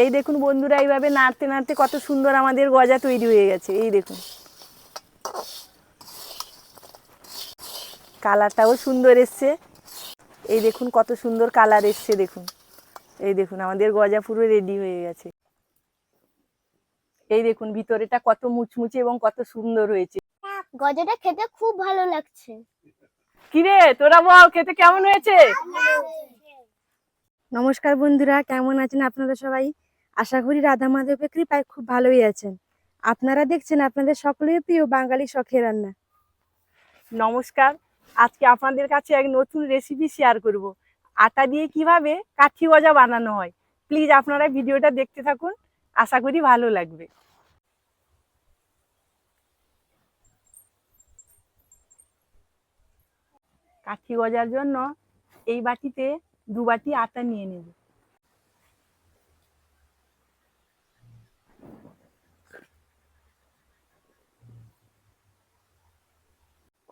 এই দেখুন বন্ধুরা, এইভাবে নাড়তে নাড়তে কত সুন্দর আমাদের গজা তৈরি হয়ে গেছে। এই দেখুন কালারটাও সুন্দর এসছে। এই দেখুন কত সুন্দর কালার এসছে দেখুন। এই দেখুন আমাদের গজা পুরো রেডি হয়ে গেছে। এই দেখুন ভিতরেটা কত মুচমুচে এবং কত সুন্দর হয়েছে। গজাটা খেতে খুব ভালো লাগছে। কিরে তোরা বল খেতে কেমন হয়েছে? নমস্কার বন্ধুরা, কেমন আছেন আপনারা সবাই? আশা করি রাধা মাধবের কৃপায় খুব ভালোই আছেন। আপনারা দেখছেন আপনাদের সকলের প্রিয় বাঙালি শখের রান্না। নমস্কার, আজকে আপনাদের কাছে এক নতুন রেসিপি শেয়ার করব। আটা দিয়ে কিভাবে কাঠি গজা বানানো হয়। প্লিজ আপনারা ভিডিওটা দেখতে থাকুন, আশা করি ভালো লাগবে। কাঠি গজার জন্য এই বাটিতে 2 বাটি আটা নিয়ে নেব।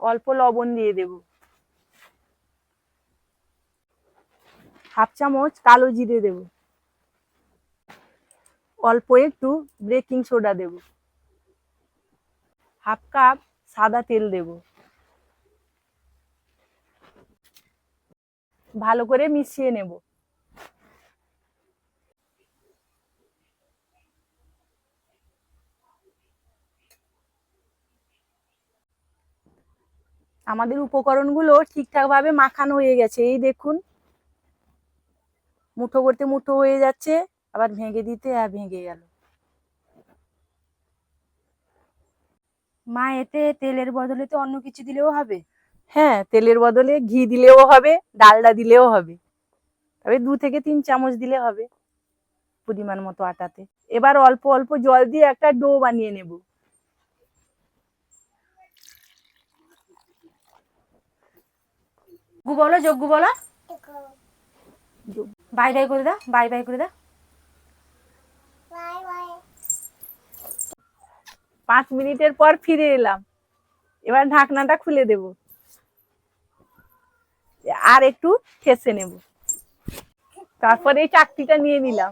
অল্প লবণ দিয়ে দেব, হাফ চামচ কালো জিরে দেব, অল্প একটু বেকিং সোডা দেব, হাফ কাপ সাদা তেল দেব। ভালো করে মিশিয়ে নেব। আমাদের উপকরণগুলো ঠিকঠাক ভাবে মাখানো হয়ে গেছে। এই দেখুন মুঠো করতে মুঠো হয়ে যাচ্ছে, আবার ভেঙে দিতে ভেঙে গেল। মা, এতে তেলের বদলে তো অন্য কিছু দিলেও হবে? হ্যাঁ, তেলের বদলে ঘি দিলেও হবে, ডালডা দিলেও হবে, তবে 2 থেকে 3 চামচ দিলে হবে পরিমাণ মতো আটাতে। এবার অল্প অল্প জল দিয়ে একটা ডো বানিয়ে নেব। গু বলো, যজ্ঞ বলো। বাই বাই করে দাও, বাই বাই করে দাও। 5 মিনিটের পর ফিরে এলাম। এবার ঢাকনাটা খুলে দেব, আর একটু ঠেসে নেব। তারপরে এই চাকতিটা নিয়ে নিলাম।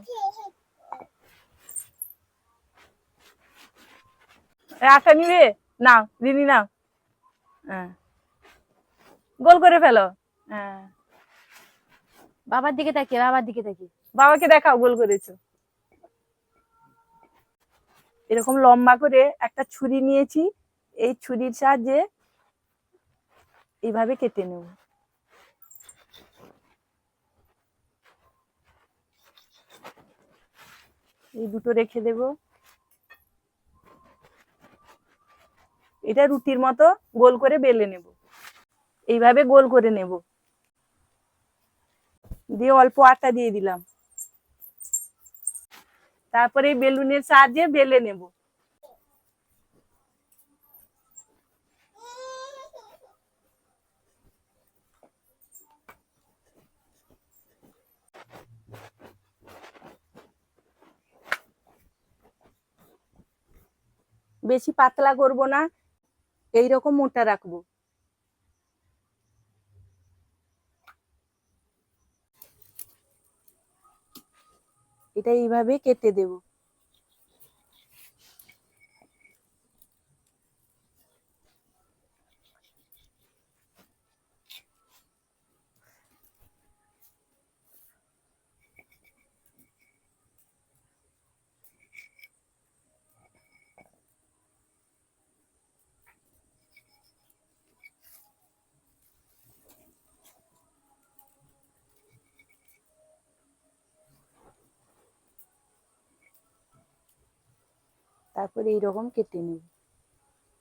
আটা নিবে, নাও দিদি নাও। হ্যাঁ, গোল করে ফেলো। হ্যাঁ, বাবার দিকে তাকিয়ে, বাবার দিকে তাকিয়ে। বাবাকে দেখাও গোল করেছো। এরকম লম্বা করে একটা ছুরি নিয়েছি, এই ছুরির সাহায্যে এইভাবে কেটে নেব। এই দুটো রেখে দেব। এটা রুটির মতো গোল করে বেলে নেব। এইভাবে গোল করে নেব, দিয়ে অল্প আটা দিয়ে দিলাম। তারপরে এই বেলুনের সাহায্যে বেলে নেব। বেশি পাতলা করব না, এইরকম মোটা রাখবো। এটা এইভাবে কেটে দেব। তারপরে এইরকম কেটে নেব,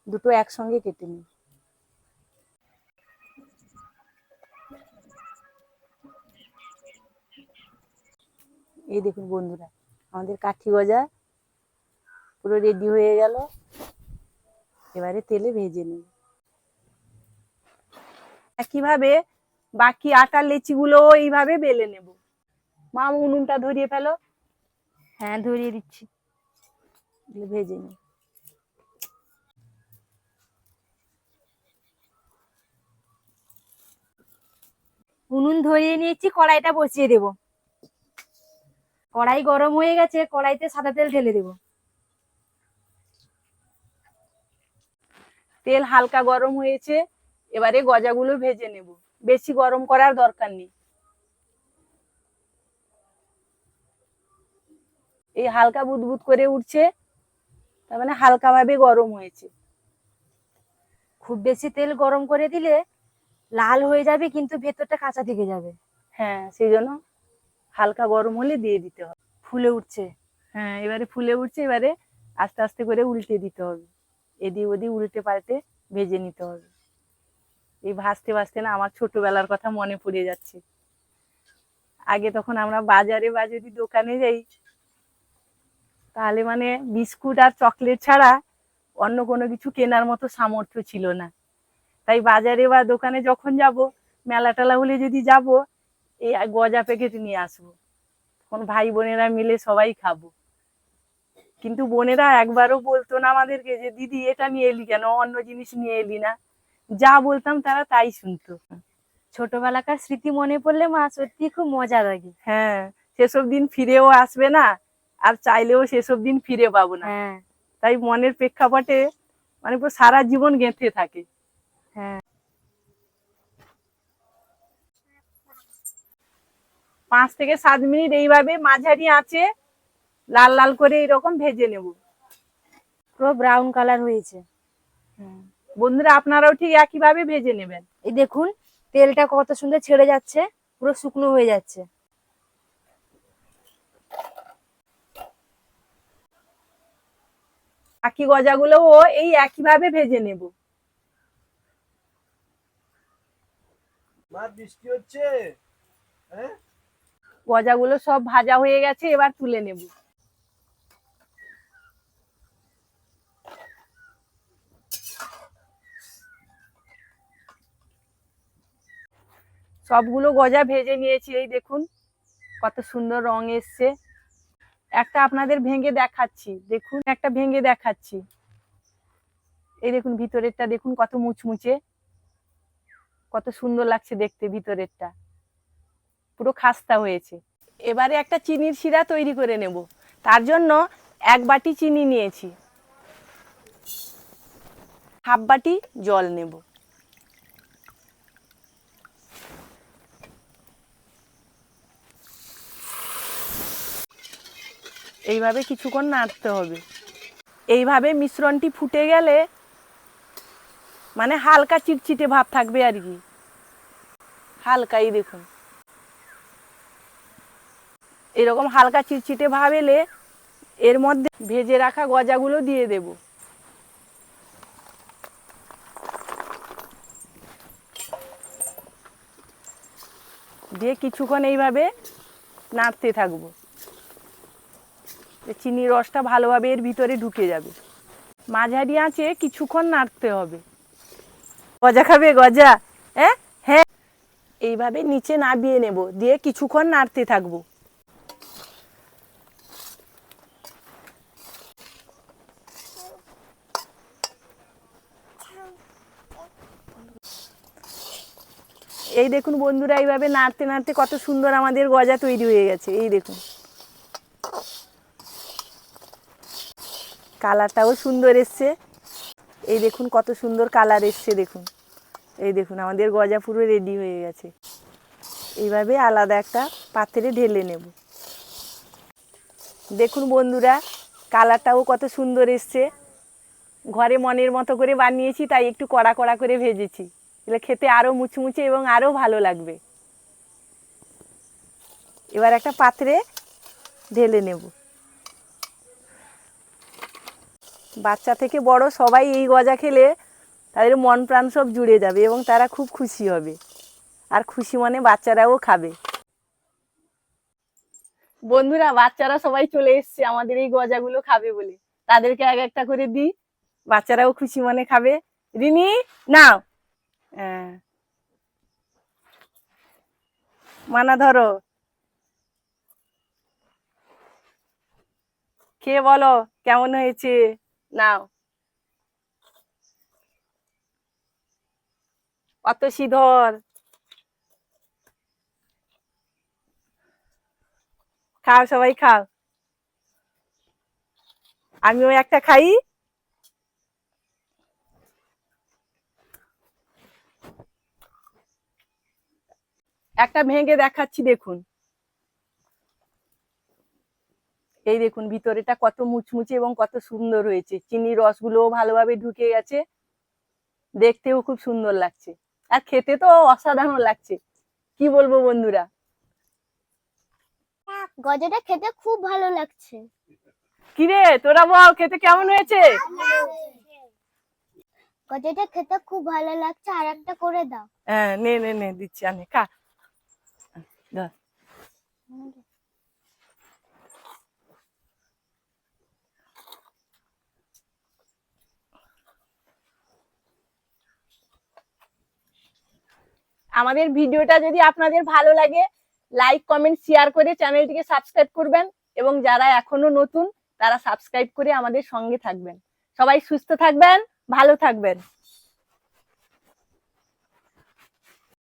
দুটো একসঙ্গে কেটে নেব। এই দেখুন বন্ধুরা, আমাদের কাঠি গজা পুরো রেডি হয়ে গেল। এবারে তেলে ভেজে নেব। একইভাবে বাকি আটার লেচিগুলো এইভাবে বেলে নেব। মা উনুনটা ধরিয়ে ফেলো। হ্যাঁ, ধরিয়ে দিচ্ছি। ভেজে নেব। উনুন ধরিয়ে নিয়েছি, কড়াইটা বসিয়ে দেব। কড়াই গরম হয়ে গেছে, কড়াইতে সাদা তেল ঢেলে দেবো। তেল হালকা গরম হয়েছে, এবারে গজাগুলো ভেজে নেব। বেশি গরম করার দরকার নেই, এই হালকা বুদবুদ করে উঠছে, তার মানে হালকা ভাবে গরম হয়েছে। খুব বেশি তেল গরম করে দিলে লাল হয়ে যাবে, কিন্তু ভেতরটা কাঁচা থেকে যাবে। হ্যাঁ, সেই জন্য হালকা গরম হলে দিয়ে দিতে হবে। ফুলে উঠছে। হ্যাঁ, এবারে ফুলে উঠছে, এবারে আস্তে আস্তে করে উল্টে দিতে হবে, এদিক ওদিক উল্টে পাল্টে ভেজে নিতে হবে। এই ভাজতে ভাজতে না আমার ছোটবেলার কথা মনে পড়ে যাচ্ছে। আগে তখন আমরা বাজারে বা যদি দোকানে যাই, তাহলে মানে বিস্কুট আর চকলেট ছাড়া অন্য কোনো কিছু কেনার মতো সামর্থ্য ছিল না। তাই বাজারে বা দোকানে যখন যাব, মেলা টেলা হলে যদি যাব, এই গজা প্যাকেট নিয়ে আসবো, তখন ভাই বোনেরা মিলে সবাই খাবো। কিন্তু বোনেরা একবারও বলতো না আমাদেরকে যে দিদি এটা নিয়ে এলি কেন, অন্য জিনিস নিয়ে এলি না। যা বলতাম তারা তাই শুনতো। ছোটবেলাকার স্মৃতি মনে পড়লে মা সত্যি খুব মজা লাগে। হ্যাঁ, সেসব দিন ফিরেও আসবে না, আর চাইলেও সেসব দিন ফিরে পাবো না। হ্যাঁ। তাই মনের প্রেক্ষাপটে মানে পুরো সারা জীবন গেঁথে থাকে। হ্যাঁ। 5 থেকে 7 মিনিট এইভাবে মাঝারি আঁচে লাল লাল করে এরকম ভেজে নেব। পুরো ব্রাউন কালার হয়েছে। বন্ধুরা, আপনারাও ঠিক একইভাবে ভেজে নেবেন। এই দেখুন তেলটা কত সুন্দর ছেড়ে যাচ্ছে, পুরো শুকনো হয়ে যাচ্ছে। বাকি গজাগুলোও এই একইভাবে ভেজে নেব। মা বৃষ্টি হচ্ছে। হ্যাঁ, গজাগুলো সব ভাজা হয়ে গেছে, এবার তুলে নেব। সবগুলো গজা ভেজে নিয়েছি, এই দেখুন কত সুন্দর রং এসছে। একটা আপনাদের ভেঙে দেখাচ্ছি, দেখুন একটা ভেঙে দেখাচ্ছি। এই দেখুন ভিতরেরটা দেখুন কত মুচমুচে, কত সুন্দর লাগছে দেখতে, ভিতরেরটা পুরো খাস্তা হয়েছে। এবারে একটা চিনির শিরা তৈরি করে নেব। তার জন্য 1 বাটি চিনি নিয়েছি, হাফ বাটি জল নেব। এইভাবে কিছুক্ষণ নাড়তে হবে। এইভাবে মিশ্রণটি ফুটে গেলে মানে হালকা চিটচিটে ভাব থাকবে আর কি, হালকাই দেখুন এরকম হালকা চিটচিটে ভাব এলে এর মধ্যে ভেজে রাখা গজাগুলো দিয়ে দেব। দিয়ে কিছুক্ষণ এইভাবে নাড়তে থাকবো, চিনির রসটা ভালোভাবে এর ভিতরে ঢুকে যাবে। মাঝারি আঁচে কিছুক্ষণ নাড়তে হবে। গজা খাবে গজা? হ্যাঁ হ্যাঁ, এইভাবে নিচে নামিয়ে নেব, দিয়ে কিছুক্ষণ নাড়তে থাকবো। এই দেখুন বন্ধুরা, এইভাবে নাড়তে নাড়তে কত সুন্দর আমাদের গজা তৈরি হয়ে গেছে। এই দেখুন কালারটাও সুন্দর এসছে, এই দেখুন কত সুন্দর কালার এসছে দেখুন। এই দেখুন আমাদের গজা পুরো রেডি হয়ে গেছে। এইভাবে আলাদা একটা পাত্রে ঢেলে নেব। দেখুন বন্ধুরা, কালারটাও কত সুন্দর এসছে। ঘরে মনের মতো করে বানিয়েছি, তাই একটু কড়া কড়া করে ভেজেছি, এগুলো খেতে আরও মুচমুচে এবং আরও ভালো লাগবে। এবার একটা পাত্রে ঢেলে নেব। বাচ্চা থেকে বড় সবাই এই গজা খেলে তাদের মন প্রাণ সব জুড়ে যাবে এবং তারা খুব খুশি হবে, আর খুশি মনে বাচ্চারাও খাবে। বন্ধুরা, বাচ্চারা সবাই চলে এসছে আমাদের এই গজাগুলো খাবে বলে, তাদেরকে এক একটা করে দিই, বাচ্চারাও খুশি মনে খাবে। রিনি নাও, হ্যাঁ মানা ধরো, খেয়ে বলো কেমন হয়েছে। নাও, অত ধর, খাও সবাই খাও, আমিও একটা খাই। একটা ভেঙে দেখাচ্ছি, দেখুন। এই দেখুন ভিতরেটা কত মুচমুচে এবং কত সুন্দর হয়েছে, চিনির রসগুলোও ভালোভাবে ঢুকে গেছে, দেখতেও খুব সুন্দর লাগছে, আর খেতে তো অসাধারণ লাগছে, কি বলবো বন্ধুরা। গজাটা খেতে খুব ভালো লাগছে। কিরে তোরা বল, খেতে কেমন হয়েছে? গজাটা খেতে খুব ভালো লাগছে, আর একটা করে দাও। হ্যাঁ, নে নে নে, দিচ্ছি, আনে খা। ধর। আমাদের ভিডিওটা যদি আপনাদের ভালো লাগে, লাইক কমেন্ট শেয়ার করে চ্যানেলটিকে সাবস্ক্রাইব করবেন, এবং যারা এখনো নতুন তারা সাবস্ক্রাইব করে আমাদের সঙ্গে থাকবেন। সবাই সুস্থ থাকবেন, ভালো থাকবেন।